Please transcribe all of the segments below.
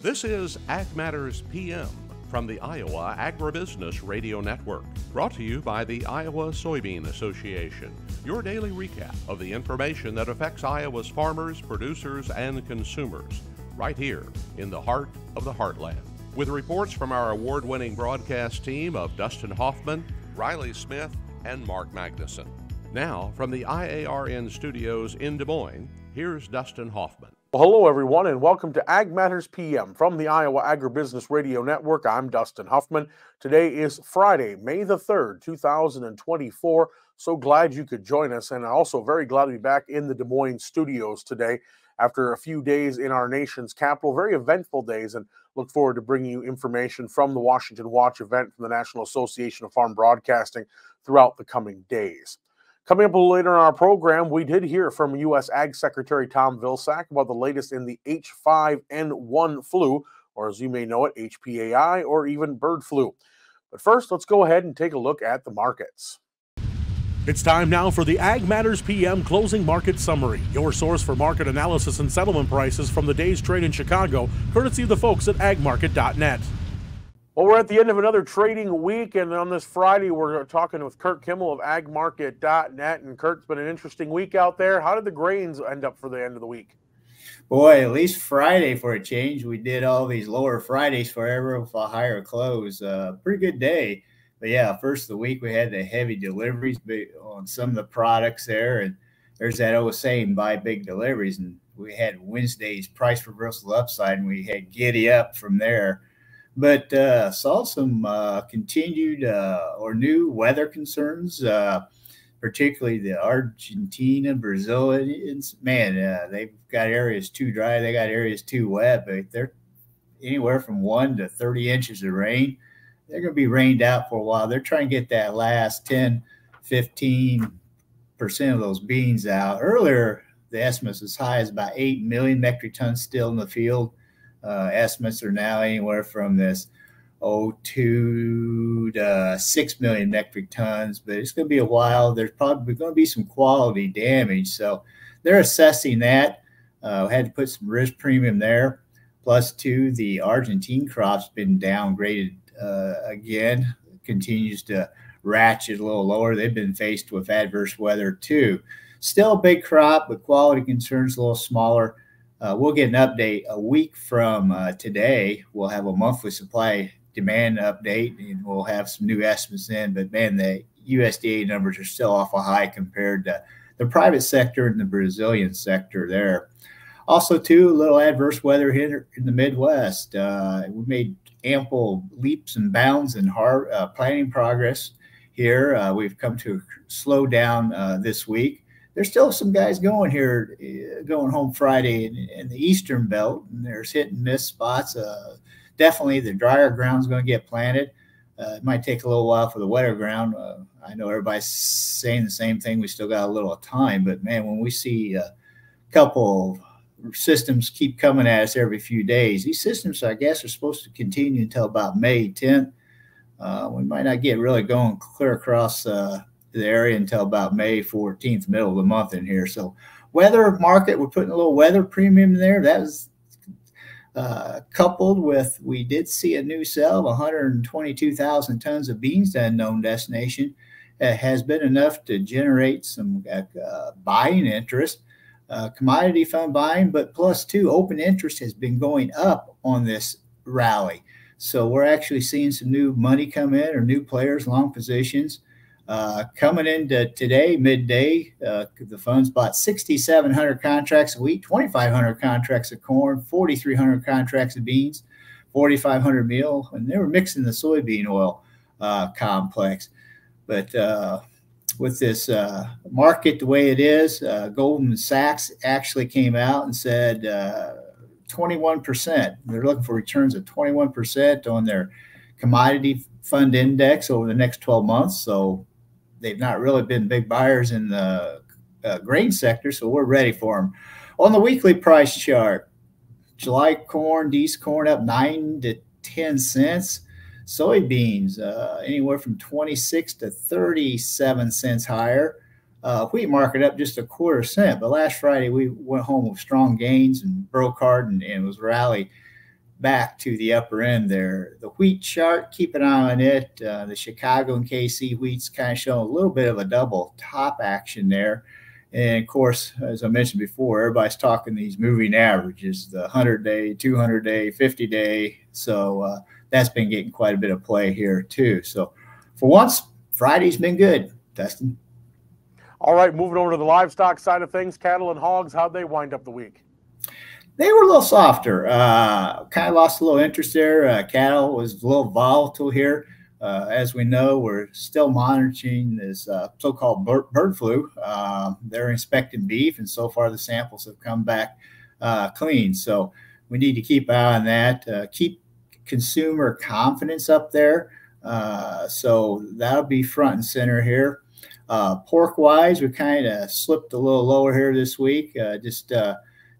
This is Ag Matters PM from the Iowa Agribusiness Radio Network, brought to you by the Iowa Soybean Association, your daily recap of the information that affects Iowa's farmers, producers, and consumers, right here in the heart of the heartland. With reports from our award-winning broadcast team of Dustin Hoffman, Riley Smith, and Mark Magnuson. Now, from the IARN studios in Des Moines, here's Dustin Hoffman. Well, hello, everyone, and welcome to Ag Matters PM from the Iowa Agribusiness Radio Network. I'm Dustin Huffman. Today is Friday, May the 3rd, 2024. So glad you could join us, and also very glad to be back in the Des Moines studios today after a few days in our nation's capital. Very eventful days, and look forward to bringing you information from the Washington Watch event from the National Association of Farm Broadcasting throughout the coming days. Coming up a little later in our program, we did hear from U.S. Ag Secretary Tom Vilsack about the latest in the H5N1 flu, or as you may know it, HPAI, or even bird flu. But first, let's go ahead and take a look at the markets. It's time now for the Ag Matters PM Closing Market Summary, your source for market analysis and settlement prices from the day's trade in Chicago, courtesy of the folks at agmarket.net. Well, we're at the end of another trading week, and on this Friday, we're talking with Curt Kimmel of agmarket.net. And Curt, it's been an interesting week out there. How did the grains end up for the end of the week? Boy, at least Friday for a change. We did all these lower Fridays forever with a higher close. Pretty good day. But yeah, first of the week, we had the heavy deliveries on some of the products there. And there's that old saying, buy big deliveries. And we had Wednesday's price reversal upside, and we had giddy up from there. But saw some continued or new weather concerns, particularly the Argentina, Brazilians. Man, they've got areas too dry. They got areas too wet, but they're anywhere from 1 to 30 inches of rain. They're going to be rained out for a while. They're trying to get that last 10, 15% of those beans out. Earlier, the estimates as high as about 8 million metric tons still in the field. Estimates are now anywhere from this 2 to 6 million metric tons, but it's going to be a while. There's probably going to be some quality damage. So they're assessing that. Had to put some risk premium there. Plus, too, the Argentine crop's been downgraded again. Continues to ratchet a little lower. They've been faced with adverse weather, too. Still a big crop, but quality concerns a little smaller. We'll get an update a week from today. We'll have a monthly supply demand update, and we'll have some new estimates in. But, man, the USDA numbers are still awful high compared to the private sector and the Brazilian sector there. Also, too, a little adverse weather here in the Midwest. We made ample leaps and bounds in planting progress here. We've come to slow down this week. There's still some guys going home Friday in the eastern belt, and there's hit and miss spots. Definitely the drier ground's going to get planted. It might take a little while for the wetter ground. I know everybody's saying the same thing. We still got a little time, but man, when we see a couple systems keep coming at us every few days, these systems, I guess, are supposed to continue until about May 10th. We might not get really going clear across the area until about May 14th, middle of the month in here. So weather market, we're putting a little weather premium in there. That was coupled with, we did see a new sale of 122,000 tons of beans to unknown destination. It has been enough to generate some buying interest, commodity fund buying, but plus too, open interest has been going up on this rally. So we're actually seeing some new money come in, or new players, long positions. Coming into today, midday, the funds bought 6,700 contracts of wheat, 2,500 contracts of corn, 4,300 contracts of beans, 4,500 meal, and they were mixing the soybean oil complex. But with this market the way it is, Goldman Sachs actually came out and said 21%. They're looking for returns of 21% on their commodity fund index over the next 12 months. So they've not really been big buyers in the grain sector, so we're ready for them. On the weekly price chart, July corn, D's corn up 9 to 10 cents. Soybeans anywhere from 26 to 37 cents higher. Wheat market up just a quarter cent. But last Friday we went home with strong gains and broke hard and was rallied back to the upper end there. The wheat chart, keep an eye on it. The Chicago and KC wheat's kind of showing a little bit of a double top action there. And of course, as I mentioned before, everybody's talking these moving averages, the 100-day, 200-day, 50-day. So that's been getting quite a bit of play here too. So for once, Friday's been good, Dustin. All right, moving over to the livestock side of things, cattle and hogs, how'd they wind up the week? They were a little softer. Kind of lost a little interest there. Cattle was a little volatile here. As we know, we're still monitoring this so-called bird flu. They're inspecting beef, and so far the samples have come back clean. So we need to keep an eye on that. Keep consumer confidence up there. So that'll be front and center here. Pork-wise, we kind of slipped a little lower here this week.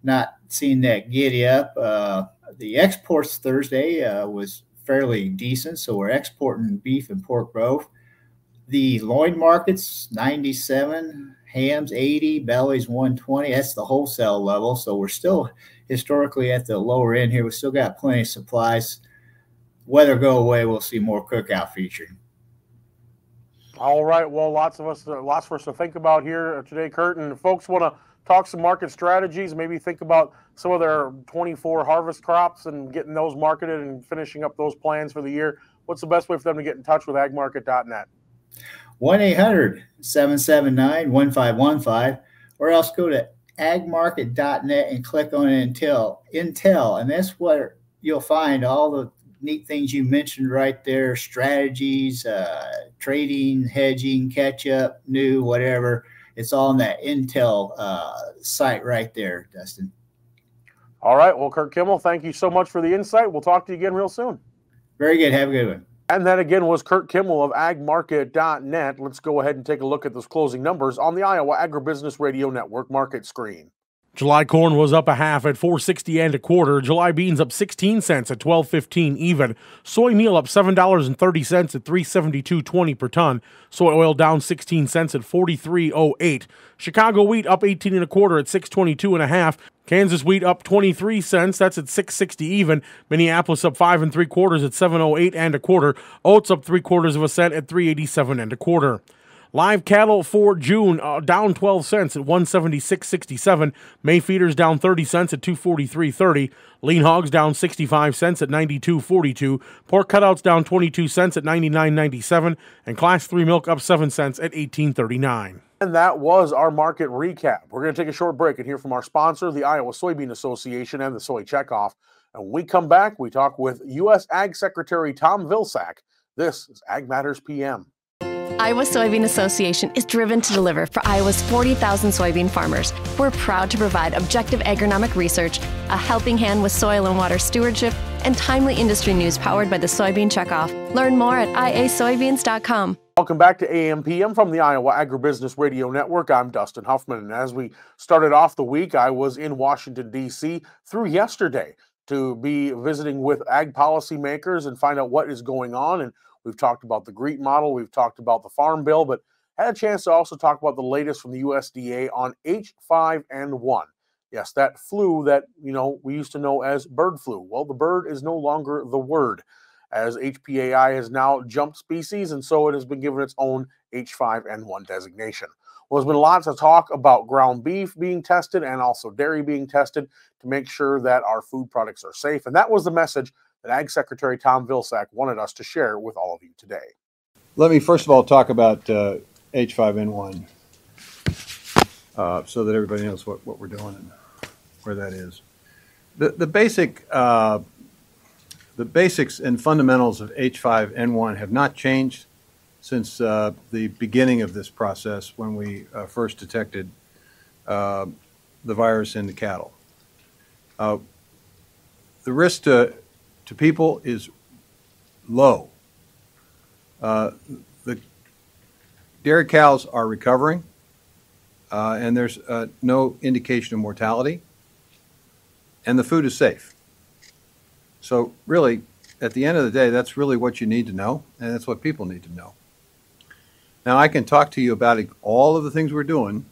Not seeing that giddy up. The exports Thursday was fairly decent, so we're exporting beef and pork both. The loin markets 97, hams 80, bellies 120. That's the wholesale level, so we're still historically at the lower end here. We still got plenty of supplies. Weather go away, we'll see more cookout featuring. All right, well, lots for us to think about here today, Curt. And if folks want to talk some market strategies, maybe think about some of their 24 harvest crops and getting those marketed and finishing up those plans for the year, what's the best way for them to get in touch with agmarket.net? 1-800-779-1515, or else go to agmarket.net and click on Intel, and that's where you'll find all the neat things you mentioned right there: strategies, trading, hedging, catch up, new, whatever. It's all on that Intel site right there, Dustin. All right. Well, Curt Kimmel, thank you so much for the insight. We'll talk to you again real soon. Very good. Have a good one. And that again was Curt Kimmel of agmarket.net. Let's go ahead and take a look at those closing numbers on the Iowa Agribusiness Radio Network market screen. July corn was up a half at $4.60 and a quarter. July beans up 16 cents at $12.15 even. Soy meal up $7.30 at $3.72.20 per ton. Soy oil down 16 cents at $43.08. Chicago wheat up 18 and a quarter at $6.22 and a half. Kansas wheat up 23 cents, that's at $6.60 even. Minneapolis up 5 3/4 at $7.08 and a quarter. Oats up 3/4 cent at $3.87 and a quarter. Live cattle for June down 12 cents at $176.67. May feeders down 30 cents at $243.30. Lean hogs down 65 cents at $92.42. Pork cutouts down 22 cents at $99.97. And Class 3 milk up 7 cents at $18.39. And that was our market recap. We're going to take a short break and hear from our sponsor, the Iowa Soybean Association and the Soy Checkoff. And when we come back, we talk with U.S. Ag Secretary Tom Vilsack. This is Ag Matters PM. Iowa Soybean Association is driven to deliver for Iowa's 40,000 soybean farmers. We're proud to provide objective agronomic research, a helping hand with soil and water stewardship, and timely industry news powered by the Soybean Checkoff. Learn more at iasoybeans.com. Welcome back to AMPM from the Iowa Agribusiness Radio Network. I'm Dustin Huffman, and as we started off the week, I was in Washington, D.C. through yesterday to be visiting with ag policymakers and find out what is going on. And we've talked about the GREET model, we've talked about the Farm Bill, but had a chance to also talk about the latest from the USDA on H5N1. Yes, that flu that, we used to know as bird flu. Well, the bird is no longer the word, as HPAI has now jumped species, and so it has been given its own H5N1 designation. Well, there's been lots of talk about ground beef being tested and also dairy being tested to make sure that our food products are safe, and that was the message that Ag Secretary Tom Vilsack wanted us to share with all of you today. Let me first of all talk about H5N1 so that everybody knows what we're doing and where that is. The basics and fundamentals of H5N1 have not changed since the beginning of this process when we first detected the virus in the cattle. The risk to people is low. The dairy cows are recovering, and there's no indication of mortality, and the food is safe. So really, at the end of the day, that's really what you need to know, and that's what people need to know. Now, I can talk to you about all of the things we're doing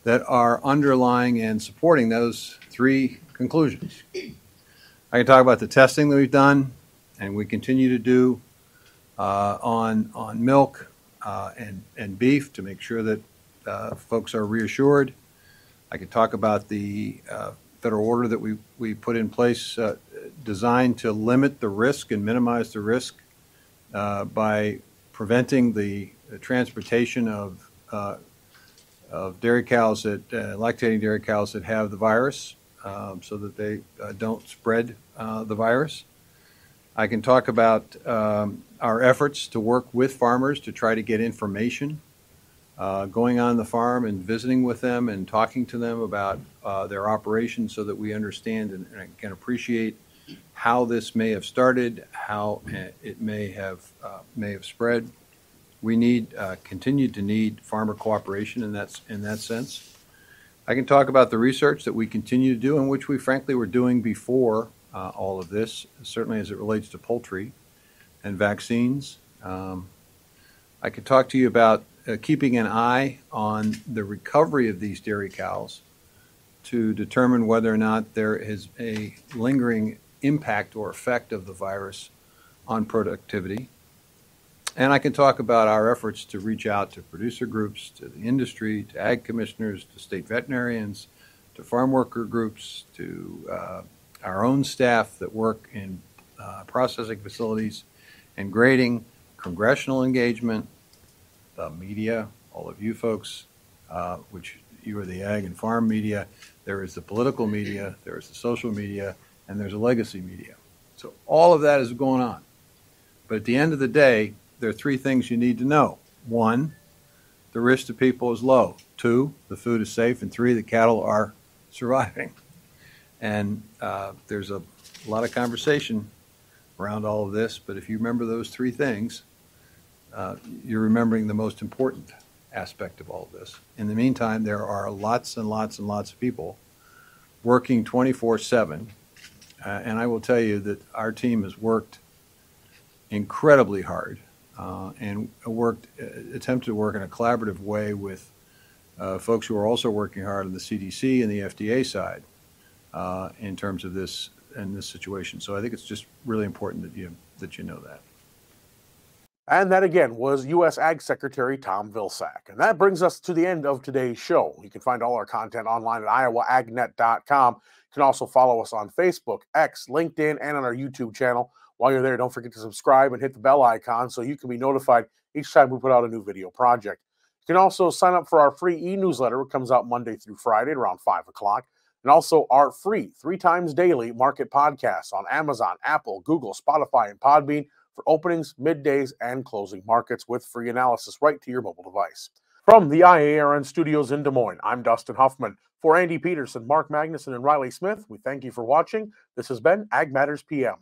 that are underlying and supporting those three conclusions. I can talk about the testing that we've done and we continue to do on milk and beef to make sure that folks are reassured. I can talk about the federal order that we put in place designed to limit the risk and minimize the risk by preventing the transportation of dairy cows lactating dairy cows that have the virus so that they don't spread the virus. I can talk about our efforts to work with farmers to try to get information, going on the farm and visiting with them and talking to them about their operations so that we understand and can appreciate how this may have started, how it may have spread. We continue to need farmer cooperation in that sense. I can talk about the research that we continue to do and which we frankly were doing before all of this, certainly as it relates to poultry and vaccines. I could talk to you about keeping an eye on the recovery of these dairy cows to determine whether or not there is a lingering impact or effect of the virus on productivity. And I can talk about our efforts to reach out to producer groups, to the industry, to ag commissioners, to state veterinarians, to farm worker groups, to our own staff that work in processing facilities and grading, congressional engagement, the media, all of you folks, which you are the ag and farm media. There is the political media, there is the social media, and there's a legacy media. So all of that is going on. But at the end of the day, there are three things you need to know. One, the risk to people is low. Two, the food is safe. And three, the cattle are surviving. And there's a lot of conversation around all of this, but if you remember those three things, you're remembering the most important aspect of all of this. In the meantime, there are lots and lots and lots of people working 24/7, and I will tell you that our team has worked incredibly hard and attempted to work in a collaborative way with folks who are also working hard on the CDC and the FDA side in terms of this situation. So I think it's just really important that you know that. And that again was U.S. Ag Secretary Tom Vilsack. And that brings us to the end of today's show. You can find all our content online at iowaagnet.com. You can also follow us on Facebook, X, LinkedIn, and on our YouTube channel. While you're there, don't forget to subscribe and hit the bell icon so you can be notified each time we put out a new video project. You can also sign up for our free e-newsletter. It comes out Monday through Friday at around 5 o'clock. And also our free 3 times daily market podcasts on Amazon, Apple, Google, Spotify, and Podbean for openings, middays, and closing markets with free analysis right to your mobile device. From the IARN studios in Des Moines, I'm Dustin Huffman. For Andy Peterson, Mark Magnuson, and Riley Smith, we thank you for watching. This has been Ag Matters PM.